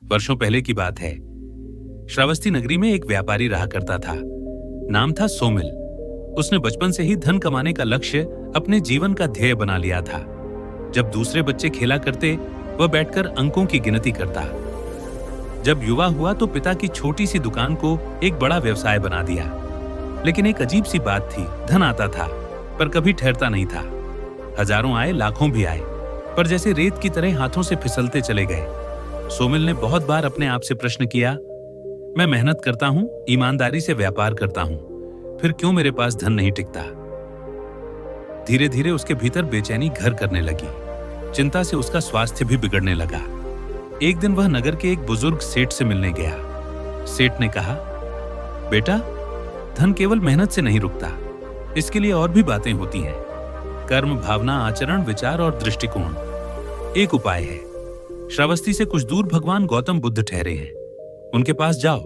वर्षों पहले की बात है। श्रावस्ती नगरी में एक व्यापारी रहा करता था। नाम था सोमिल। उसने बचपन से ही धन कमाने का लक्ष्य अपने जीवन का ध्येय बना लिया था। जब दूसरे बच्चे खेला करते, वह बैठकर अंकों की गिनती करता। जब युवा हुआ तो पिता की छोटी सी दुकान को एक बड़ा व्यवसाय बना दिया। लेकिन एक अजीब सी बात थी, धन आता था पर कभी ठहरता नहीं था। हजारों आए, लाखों भी आए, पर जैसे रेत की तरह हाथों से फिसलते चले गए। सोमिल ने बहुत बार अपने आप से प्रश्न किया, मैं मेहनत करता हूं, ईमानदारी से व्यापार करता हूं, फिर क्यों मेरे पास धन नहीं टिकता? धीरे धीरे उसके भीतर बेचैनी घर करने लगी। चिंता से उसका स्वास्थ्य भी बिगड़ने लगा। एक दिन वह नगर के एक बुजुर्ग सेठ से मिलने गया। सेठ ने कहा, बेटा, धन केवल मेहनत से नहीं रुकता, इसके लिए और भी बातें होती हैं। कर्म, भावना, आचरण, विचार और दृष्टिकोण। एक उपाय है। श्रावस्ती से कुछ दूर भगवान गौतम बुद्ध ठहरे हैं। उनके पास जाओ।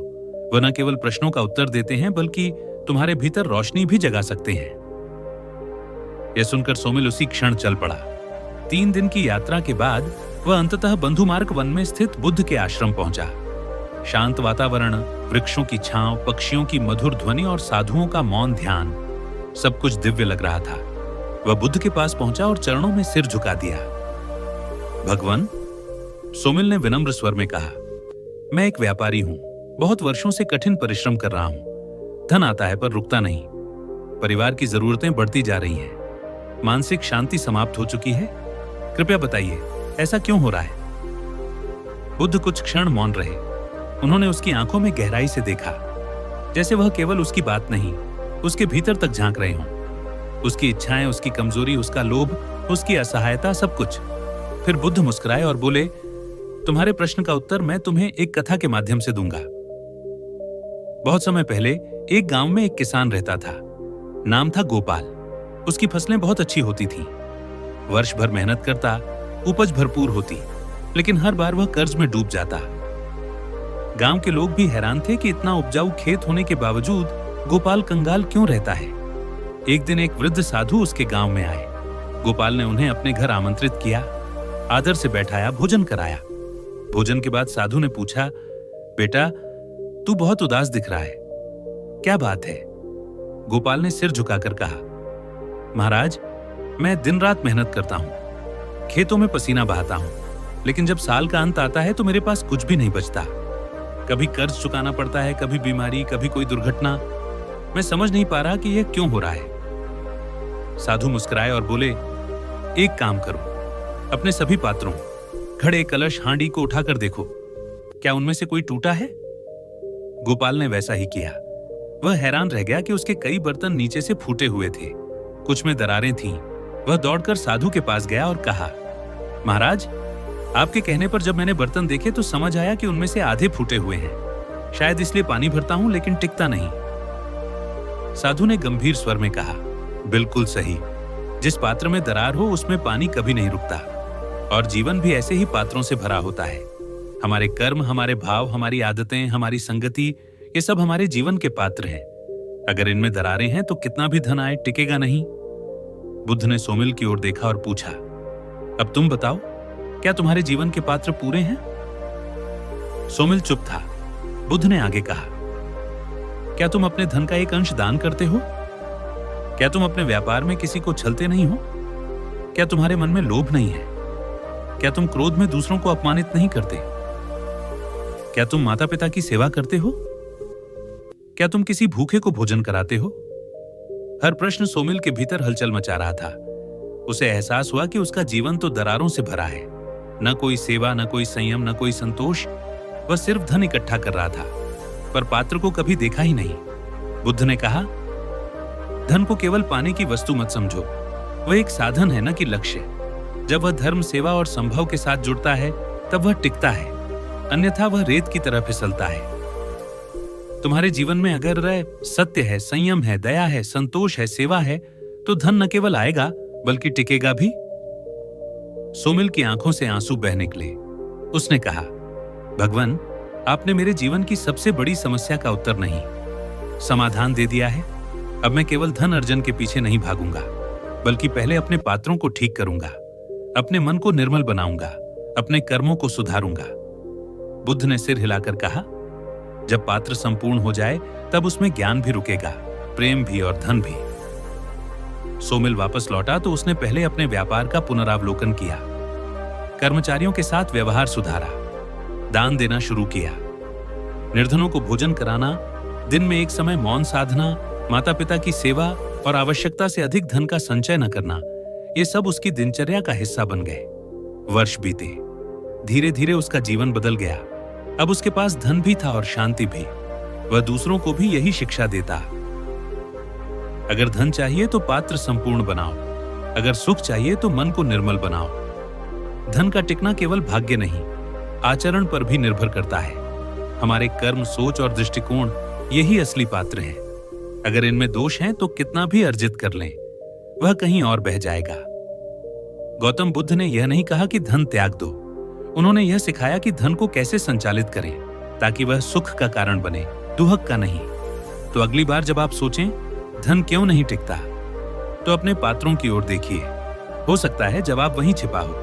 वह न केवल प्रश्नों का उत्तर देते हैं बल्कि तुम्हारे भीतर रोशनी भी जगा सकते हैं। यह सुनकर सोमिल उसी क्षण चल पड़ा। 3 दिन की यात्रा के बाद वह अंततः बंधुमार्ग वन में स्थित बुद्ध के आश्रम पहुंचा। शांत वातावरण, वृक्षों की छांव, पक्षियों की मधुर ध्वनि और साधुओं का मौन ध्यान, सब कुछ दिव्य लग रहा था। वह बुद्ध के पास पहुंचा और चरणों में सिर झुका दिया। भगवान, सोमिल ने विनम्र स्वर में कहा, मैं एक व्यापारी हूं। बहुत वर्षों से कठिन परिश्रम कर रहा हूं। धन आता है पर रुकता नहीं। परिवार की जरूरतें बढ़ती जा रही हैं। मानसिक शांति समाप्त हो चुकी है। कृपया बताइए, ऐसा क्यों हो रहा है? बुद्ध कुछ क्षण मौन रहे। उन्होंने उसकी आंखों में गहराई से देखा, जैसे वह केवल उसकी बात नहीं, उसके भीतर तक झांक रहे हों। उसकी इच्छाएं, उसकी कमजोरी, उसका लोभ, उसकी असहायता, सब कुछ। फिर बुद्ध मुस्कुराए और बोले, तुम्हारे प्रश्न का उत्तर मैं तुम्हें एक कथा के माध्यम से दूंगा। बहुत समय पहले एक गांव में एक किसान रहता था। नाम था गोपाल। उसकी फसलें बहुत अच्छी होती थीं। वर्ष भर मेहनत करता, उपज भरपूर होती, लेकिन हर बार वह कर्ज में डूब जाता। गांव के लोग भी हैरान थे कि इतना उपजाऊ खेत होने के बावजूद गोपाल कंगाल क्यों रहता है। एक दिन एक वृद्ध साधु उसके गांव में आए। गोपाल ने उन्हें अपने घर आमंत्रित किया, आदर से बैठाया, भोजन कराया। भोजन के बाद साधु ने पूछा, बेटा, तू बहुत उदास दिख रहा है, क्या बात है? गोपाल ने सिर झुकाकर कहा, महाराज, मैं दिन रात मेहनत करता हूं, खेतों में पसीना बहाता हूं, लेकिन जब साल का अंत आता है तो मेरे पास कुछ भी नहीं बचता। कभी कर्ज चुकाना पड़ता है, कभी बीमारी, कभी कोई दुर्घटना। मैं समझ नहीं पा रहा कि यह क्यों हो रहा है। साधु मुस्कुराए और बोले, एक काम करो, अपने सभी पात्रों, घड़े, कलश, हांडी को उठाकर देखो, क्या उनमें से कोई टूटा है? गोपाल ने वैसा ही किया। वह हैरान रह गया कि उसके कई बर्तन नीचे से फूटे हुए थे, कुछ में दरारें थीं। वह दौड़कर साधु के पास गया और कहा, महाराज, आपके कहने पर जब मैंने बर्तन देखे तो समझ आया कि उनमें से आधे फूटे हुए हैं। शायद इसलिए पानी भरता हूं लेकिन टिकता नहीं। साधु ने गंभीर स्वर में कहा, बिल्कुल सही। जिस पात्र में दरार हो उसमें पानी कभी नहीं रुकता, और जीवन भी ऐसे ही पात्रों से भरा होता है। हमारे कर्म, हमारे भाव, हमारी आदतें, हमारी संगति, ये सब हमारे जीवन के पात्र हैं। अगर इनमें दरारें हैं तो कितना भी धन आए, टिकेगा नहीं। बुद्ध ने सोमिल की ओर देखा और पूछा, अब तुम बताओ, क्या तुम्हारे जीवन के पात्र पूरे हैं? सोमिल चुप था। बुद्ध ने आगे कहा, क्या तुम अपने धन का एक अंश दान करते हो? क्या तुम अपने व्यापार में किसी को छलते नहीं हो? क्या तुम्हारे मन में लोभ नहीं है? क्या तुम क्रोध में दूसरों को अपमानित नहीं करते? क्या तुम माता पिता की सेवा करते हो? क्या तुम किसी भूखे को भोजन कराते हो? हर प्रश्न सोमिल के भीतर हलचल मचा रहा था। उसे एहसास हुआ कि उसका जीवन तो दरारों से भरा है। न कोई सेवा, न कोई संयम, न कोई संतोष। वह सिर्फ धन इकट्ठा कर रहा था, पर पात्र को कभी देखा ही नहीं। बुद्ध ने कहा, धन को केवल पाने की वस्तु मत समझो। वह एक साधन है, न कि लक्ष्य। जब वह धर्म, सेवा और संभव के साथ जुड़ता है तब वह टिकता है, अन्यथा वह रेत की तरह फिसलता है। तुम्हारे जीवन में अगर सत्य है, संयम है, दया है, संतोष है, सेवा है, तो धन न केवल आएगा बल्कि टिकेगा भी। सोमिल की आंखों से आंसू बह निकले। उसने कहा, भगवान, आपने मेरे जीवन की सबसे बड़ी समस्या का उत्तर नहीं, समाधान दे दिया है। अब मैं केवल धन अर्जन के पीछे नहीं भागूंगा, बल्कि पहले अपने पात्रों को ठीक करूंगा, अपने मन को निर्मल बनाऊंगा, अपने कर्मों को सुधारूंगा। बुद्ध ने सिर हिलाकर कहा, जब पात्र संपूर्ण हो जाए तब उसमें ज्ञान भी रुकेगा, प्रेम भी और धन भी। सोमिल वापस लौटा तो उसने पहले अपने व्यापार का पुनरावलोकन किया, कर्मचारियों के साथ व्यवहार सुधारा, दान देना शुरू किया, निर्धनों को भोजन कराना, दिन में एक समय मौन साधना, माता पिता की सेवा और आवश्यकता से अधिक धन का संचय न करना, ये सब उसकी दिनचर्या का हिस्सा बन गए। वर्ष बीते, धीरे धीरे उसका जीवन बदल गया। अब उसके पास धन भी था और शांति भी। वह दूसरों को भी यही शिक्षा देता। अगर धन चाहिए तो पात्र संपूर्ण बनाओ, अगर सुख चाहिए तो मन को निर्मल बनाओ। धन का टिकना केवल भाग्य नहीं, आचरण पर भी निर्भर करता है। हमारे कर्म, सोच और दृष्टिकोण यही असली पात्र है। अगर इनमें दोष हैं तो कितना भी अर्जित कर लें, वह कहीं और बह जाएगा। गौतम बुद्ध ने यह नहीं कहा कि धन त्याग दो। उन्होंने यह सिखाया कि धन को कैसे संचालित करें ताकि वह सुख का कारण बने, दुहक का नहीं। तो अगली बार जब आप सोचें धन क्यों नहीं टिकता, तो अपने पात्रों की ओर देखिए। हो सकता है जवाब वहीं छिपा हो।